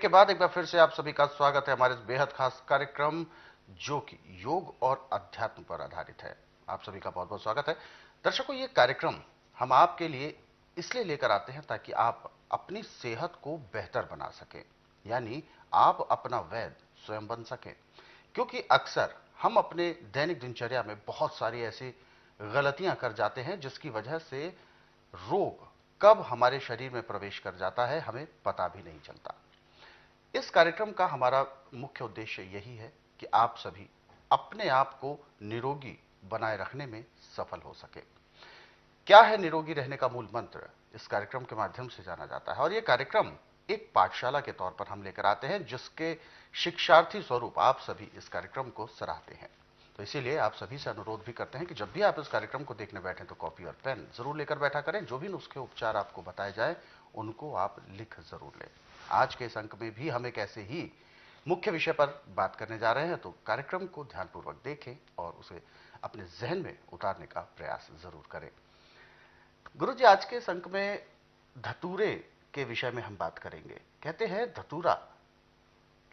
के बाद एक बार फिर से आप सभी का स्वागत है हमारे इस बेहद खास कार्यक्रम जो कि योग और अध्यात्म पर आधारित है। आप सभी का बहुत बहुत स्वागत है। दर्शकों, ये कार्यक्रम हम आपके लिए इसलिए लेकर आते हैं ताकि आप अपनी सेहत को बेहतर बना सकें, यानी आप अपना वैद्य स्वयं बन सकें। क्योंकि अक्सर हम अपने दैनिक दिनचर्या में बहुत सारी ऐसी गलतियां कर जाते हैं जिसकी वजह से रोग कब हमारे शरीर में प्रवेश कर जाता है हमें पता भी नहीं चलता। इस कार्यक्रम का हमारा मुख्य उद्देश्य यही है कि आप सभी अपने आप को निरोगी बनाए रखने में सफल हो सके। क्या है निरोगी रहने का मूल मंत्र, इस कार्यक्रम के माध्यम से जाना जाता है। और यह कार्यक्रम एक पाठशाला के तौर पर हम लेकर आते हैं जिसके शिक्षार्थी स्वरूप आप सभी इस कार्यक्रम को सराहते हैं। तो इसीलिए आप सभी से अनुरोध भी करते हैं कि जब भी आप इस कार्यक्रम को देखने बैठें तो कॉपी और पेन जरूर लेकर बैठा करें। जो भी नुस्खे उपचार आपको बताए जाए उनको आप लिख जरूर लें। आज के इस अंक में भी हम एक ऐसे ही मुख्य विषय पर बात करने जा रहे हैं, तो कार्यक्रम को ध्यानपूर्वक देखें और उसे अपने जहन में उतारने का प्रयास जरूर करें। गुरु जी, आज के इस अंक में धतूरे के विषय में हम बात करेंगे। कहते हैं धतूरा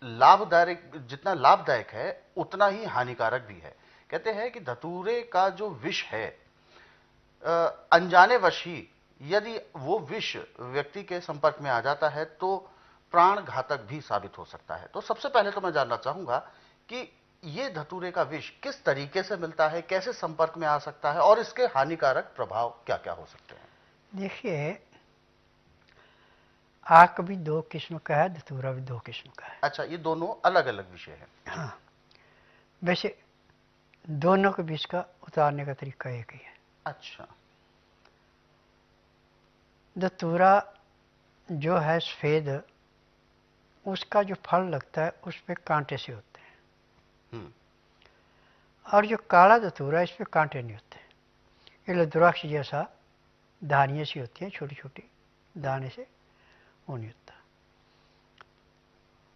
लाभदायक, जितना लाभदायक है उतना ही हानिकारक भी है। कहते हैं कि धतूरे का जो विष है, अनजाने वश ही यदि वो विष व्यक्ति के संपर्क में आ जाता है तो प्राण घातक भी साबित हो सकता है। तो सबसे पहले तो मैं जानना चाहूंगा कि ये धतूरे का विष किस तरीके से मिलता है, कैसे संपर्क में आ सकता है और इसके हानिकारक प्रभाव क्या क्या हो सकते हैं। देखिए, आक भी दो किस्म का है, धतूरा भी दो किस्म का है। अच्छा, ये दोनों अलग अलग विषय हैं। हाँ, वैसे दोनों के बीच का उतारने का तरीका एक ही है। अच्छा। धतूरा जो है सफेद, उसका जो फल लगता है उस पे कांटे से होते हैं। और जो काला धतूरा है इस पे कांटे नहीं होते। ये रुद्राक्ष जैसा धानियाँ सी होती हैं, छोटी छोटी दाने से, वो नहीं होता।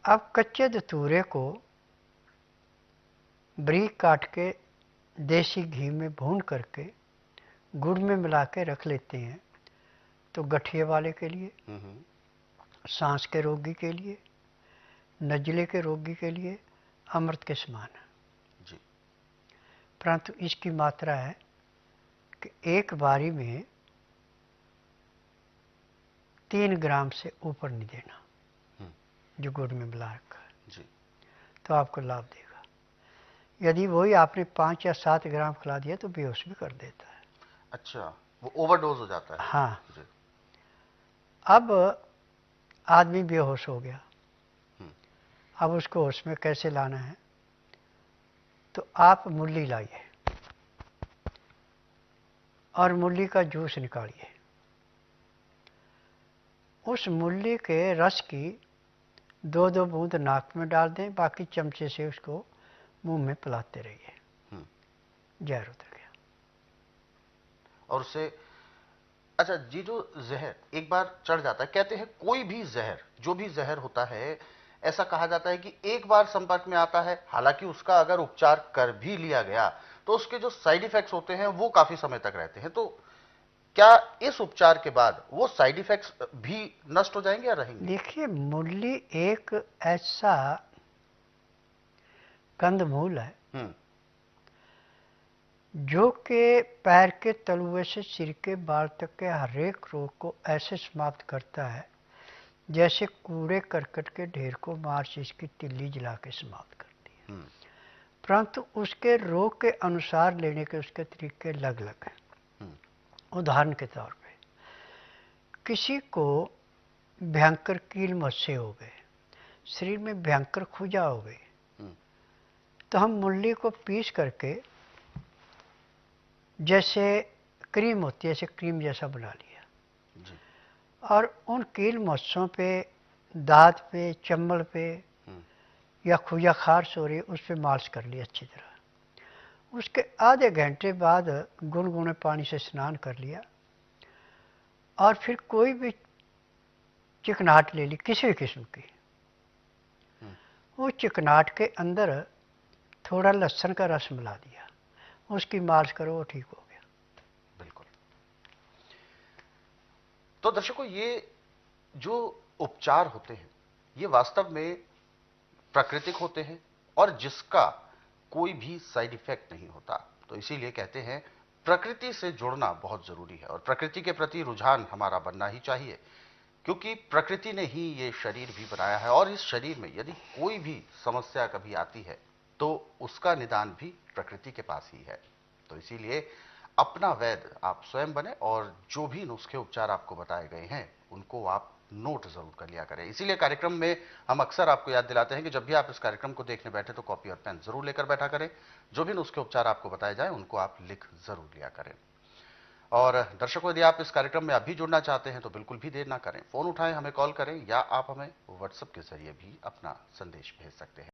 अब कच्चे धतूरे को बारीक काट के देसी घी में भून करके गुड़ में मिला के रख लेते हैं तो गठिए वाले के लिए, सांस के रोगी के लिए, नजले के रोगी के लिए अमृत के समान है जी। परंतु इसकी मात्रा है कि एक बारी में 3 ग्राम से ऊपर नहीं देना जो गुड़ में मिला रखा है जी। तो आपको लाभ देगा। यदि वही आपने 5 या 7 ग्राम खिला दिया तो बेहोश भी कर देता है। अच्छा, वो ओवरडोज हो जाता है। हाँ जी। अब आदमी बेहोश हो गया, अब उसको होश में कैसे लाना है, तो आप मूली लाइए और मूली का जूस निकालिए। उस मूली के रस की 2-2 बूंद नाक में डाल दें, बाकी चमचे से उसको मुंह में पिलाते रहिए। जहर उतर गया। और उससे अच्छा जी, जो जहर एक बार चढ़ जाता है, कहते हैं कोई भी जहर, जो भी जहर होता है, ऐसा कहा जाता है कि एक बार संपर्क में आता है, हालांकि उसका अगर उपचार कर भी लिया गया तो उसके जो साइड इफेक्ट्स होते हैं वो काफी समय तक रहते हैं। तो क्या इस उपचार के बाद वो साइड इफेक्ट्स भी नष्ट हो जाएंगे या रहेंगे? देखिए, मूली एक ऐसा कंदमूल है जो कि पैर के तलुए से सिर के बाल तक के हर एक रोग को ऐसे समाप्त करता है जैसे कूड़े करकट के ढेर को माचिस की तिल्ली जला के समाप्त करती है। परंतु उसके रोग के अनुसार लेने के उसके तरीके अलग अलग हैं। उदाहरण के तौर पे किसी को भयंकर कील मस्से हो गए, शरीर में भयंकर खुजा हो गई, तो हम मूली को पीस करके जैसे क्रीम होती है, ऐसे क्रीम जैसा बना लिया जी। और उन कील मस्सों पे, दांत पे, चम्बल पे या खुजा खारस हो रही है उस पर मालिश कर लिया अच्छी तरह। उसके आधे घंटे बाद गुनगुने पानी से स्नान कर लिया और फिर कोई भी चिकनाहट ले ली किसी भी किस्म की, वो चिकनाहट के अंदर थोड़ा लहसुन का रस मिला दिया, उसकी मालिश करो, वो ठीक हो गया। बिल्कुल। तो दर्शकों, ये जो उपचार होते हैं ये वास्तव में प्राकृतिक होते हैं और जिसका कोई भी साइड इफेक्ट नहीं होता। तो इसीलिए कहते हैं प्रकृति से जुड़ना बहुत जरूरी है और प्रकृति के प्रति रुझान हमारा बनना ही चाहिए, क्योंकि प्रकृति ने ही ये शरीर भी बनाया है और इस शरीर में यदि कोई भी समस्या कभी आती है तो उसका निदान भी प्रकृति के पास ही है। तो इसीलिए अपना वैद्य आप स्वयं बने और जो भी नुस्खे उपचार आपको बताए गए हैं उनको आप नोट जरूर कर लिया करें। इसीलिए कार्यक्रम में हम अक्सर आपको याद दिलाते हैं कि जब भी आप इस कार्यक्रम को देखने बैठे तो कॉपी और पेन जरूर लेकर बैठा करें। जो भी नुस्खे उपचार आपको बताए जाए उनको आप लिख जरूर लिया करें। और दर्शकों, यदि आप इस कार्यक्रम में अभी जुड़ना चाहते हैं तो बिल्कुल भी देर ना करें, फोन उठाएं, हमें कॉल करें या आप हमें व्हाट्सएप के जरिए भी अपना संदेश भेज सकते हैं।